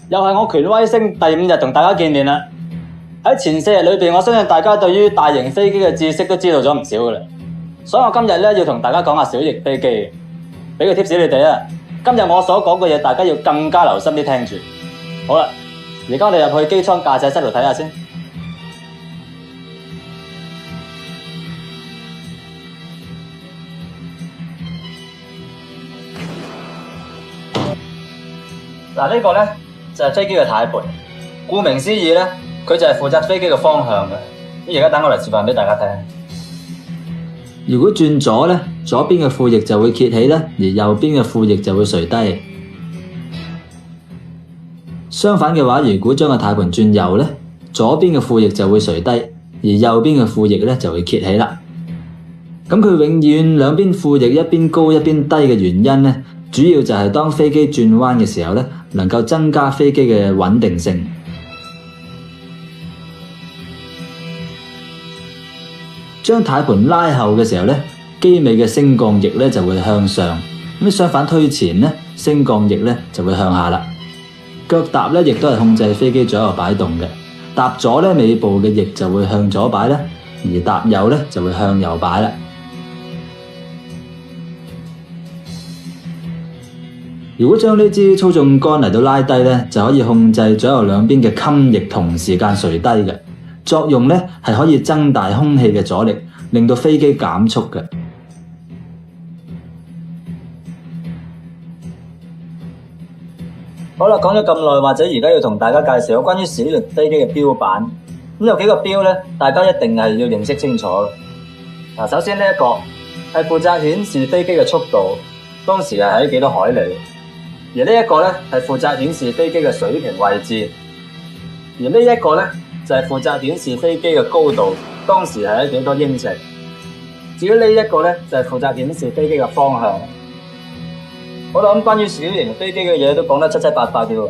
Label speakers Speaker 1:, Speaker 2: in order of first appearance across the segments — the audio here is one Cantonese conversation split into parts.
Speaker 1: 又係我權威星第5日同大家見面啦。喺前4日裏邊，我相信大家對於大型飛機嘅知識都知道咗唔少㗎啦。所以我今日咧要同大家講下小型飛機，俾個 tips 你哋啊。今日我所講嘅嘢，大家要更加留心啲聽住。好啦，而家我哋入去機艙駕駛室度睇下先。嗱，呢個咧就係飛機嘅軚盤。顧名思義咧，佢就係負責飛機嘅方向嘅。咁而家等我嚟示範俾大家睇。如果轉左咧，左邊嘅副翼就會揭起咧，而右邊嘅副翼就會垂低。相反嘅話，如果將個軚盤轉右咧，左邊嘅副翼就會垂低，而右邊嘅副翼咧就會揭起啦。咁佢永遠兩邊副翼一邊高一邊低嘅原因咧，主要就係當飛機轉彎嘅時候咧，能夠增加飛機嘅穩定性。將軚盤拉後嘅時候咧，機尾嘅升降翼咧就會向上；咁相反推前咧，升降翼咧就會向下啦。腳踏咧亦都係控制飛機左右擺動嘅。踏左咧，尾部嘅翼就會向左擺啦；而踏右咧就會向右擺啦。如果將呢支操縱桿嚟到拉低咧，就可以控制左右兩邊嘅襟翼同時間垂低嘅。作用咧係可以增大空氣嘅阻力，令到飛機減速嘅。好啦，講咗咁耐，或者而家要同大家介紹有關於小型飛機嘅標板。咁有幾個標咧，大家一定係要認識清楚。嗱，首先呢一個係負責顯示飛機嘅速度，當時係喺幾多海里；而呢一個咧係負責顯示飛機嘅水平位置；而呢一個咧就係負責顯示飛機嘅高度，當時係喺幾多英尺。至於呢一個咧就係負責顯示飛機嘅方向。好啦，咁關於小型飛機嘅嘢都講得七七八八嘅喎。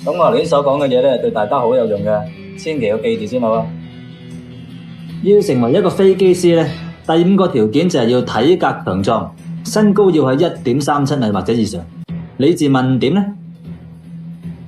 Speaker 1: 咁我頭先所講嘅嘢咧對大家好有用嘅，千祈要記住先好啊。要成為一個飛機師咧，第5個條件就係要體格強壯，身高要喺1.37米或者以上。你自問點咧？